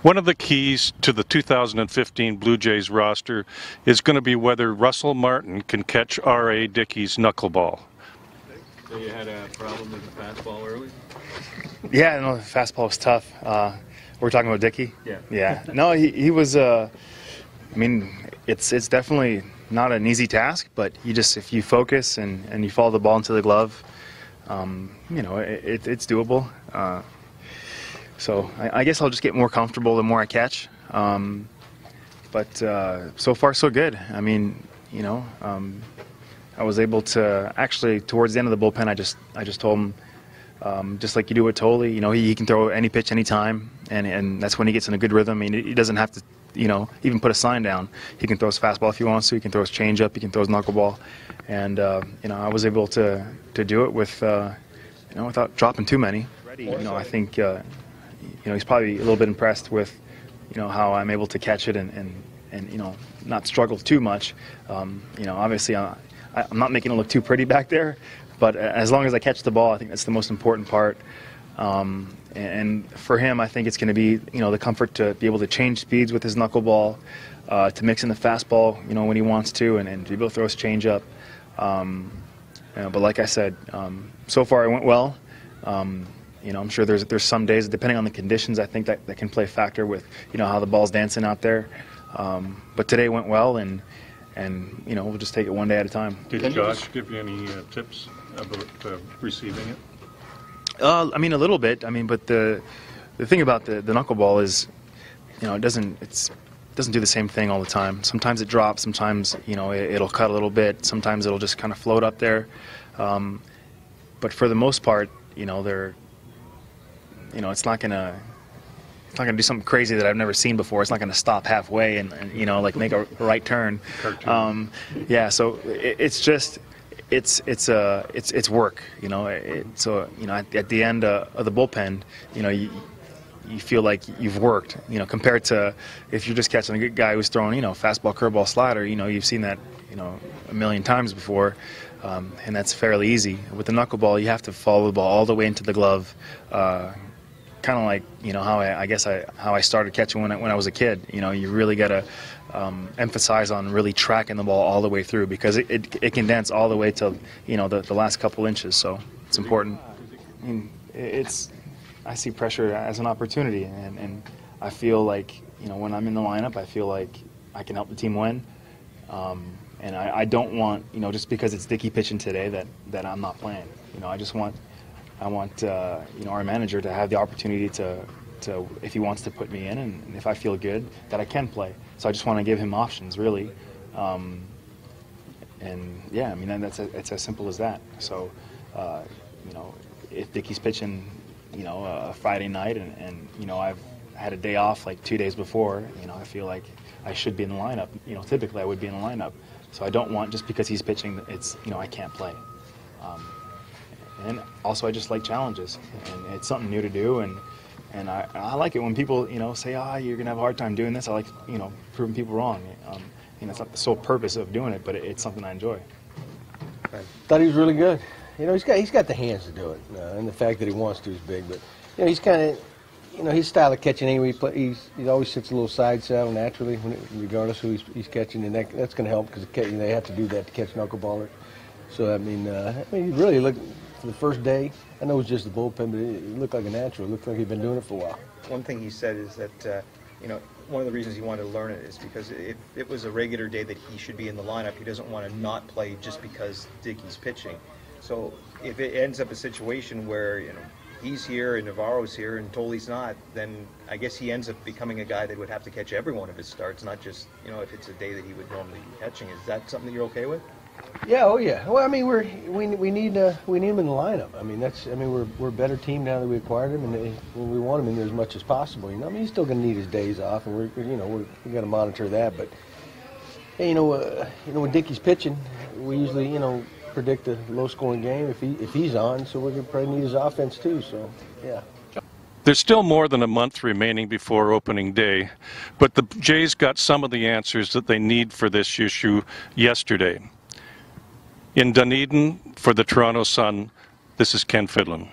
One of the keys to the 2015 Blue Jays roster is going to be whether Russell Martin can catch R.a.Dickey's knuckleball. So you had a problem with the fastball early? Yeah, no, the fastball was tough. We're talking about Dickey? Yeah. Yeah. No, he was, I mean, it's definitely not an easy task, but if you focus and you follow the ball into the glove, you know, it's doable. So I guess I'll just get more comfortable the more I catch. But so far so good. I mean, you know, I was able to actually towards the end of the bullpen. I just told him, just like you do with Tolley, you know, he can throw any pitch anytime, and that's when he gets in a good rhythm. I mean, he doesn't have to, you know, even put a sign down. He can throw his fastball if he wants to. He can throw his changeup. He can throw his knuckleball, and you know, I was able to do it with, you know, without dropping too many. You know, I think. You know, he's probably a little bit impressed with, you know, how I'm able to catch it and you know, not struggle too much. You know, obviously I'm not making it look too pretty back there, but as long as I catch the ball, I think that's the most important part. And for him, I think it's going to be, you know, the comfort to be able to change speeds with his knuckleball, to mix in the fastball, you know, when he wants to, and to be able to throw his changeup. You know, but like I said, so far it went well. You know, I'm sure there's some days, depending on the conditions, I think that can play a factor with, you know, how the ball's dancing out there. But today went well, and you know, we'll just take it one day at a time. Did Josh give you any tips about receiving it? I mean, a little bit. I mean, but the thing about the knuckleball is, you know, it doesn't do the same thing all the time. Sometimes it drops. Sometimes, you know, it'll cut a little bit. Sometimes it'll just kind of float up there. But for the most part, you know, you know, it's not gonna do something crazy that I've never seen before. It's not gonna stop halfway and you know, like make a right turn. Yeah, so it's work. You know, so you know, at the end of the bullpen, you know, you feel like you've worked. You know, compared to if you're just catching a good guy who's throwing, you know, fastball, curveball, slider. You know, you've seen that, you know, a million times before. And that's fairly easy. With the knuckleball, you have to follow the ball all the way into the glove. Kind of like, you know, how I started catching when I was a kid. You know, you really got to emphasize on really tracking the ball all the way through, because it can dance all the way to, you know, the last couple inches. So it's important. I mean, I see pressure as an opportunity, and I feel like, you know, when I'm in the lineup, I feel like I can help the team win. And I don't want, you know, just because it's Dickey pitching today that I'm not playing. You know, I want you know, our manager to have the opportunity to if he wants to put me in, and if I feel good, that I can play. So I just want to give him options, really. And yeah, I mean, it's as simple as that. So you know, if Dickey's pitching, you know, a Friday night, and you know, I've had a day off like 2 days before, you know, I feel like I should be in the lineup. You know, typically I would be in the lineup. So I don't want, just because he's pitching, it's, you know, I can't play. And also I just like challenges, and it's something new to do, and I like it when people, you know, say, you're gonna have a hard time doing this. I like, you know, proving people wrong. You know, it's not the sole purpose of doing it, but it's something I enjoy. Right. Thought he was really good. You know, he's got the hands to do it, and the fact that he wants to is big. But you know, he's kind of, you know, his style of catching anyway. He always sits a little side saddle naturally, regardless who he's catching, and that's going to help, because you know, they have to do that to catch knuckleballer. So I mean, he really looked, for the first day, I know it was just the bullpen, but it looked like a natural. It looked like he'd been doing it for a while. One thing he said is that you know, one of the reasons he wanted to learn it is because if it was a regular day that he should be in the lineup, he doesn't want to not play just because Dickey's pitching. So if it ends up a situation where, you know, he's here and Navarro's here and Tolley's not, then I guess he ends up becoming a guy that would have to catch every one of his starts, not just, you know, if it's a day that he would normally be catching. Is that something that you're okay with? Yeah, oh yeah. Well, I mean, we need him in the lineup. I mean, we're a better team now that we acquired him, and we want him in there as much as possible. You know, I mean, he's still going to need his days off, and we got to monitor that. But hey, you know, when Dickey's pitching, we usually, you know, predict a low-scoring game if he's on. So we're going to probably need his offense too. So yeah. There's still more than a month remaining before opening day, but the Jays got some of the answers that they need for this issue yesterday. In Dunedin, for the Toronto Sun, this is Ken Fidlin.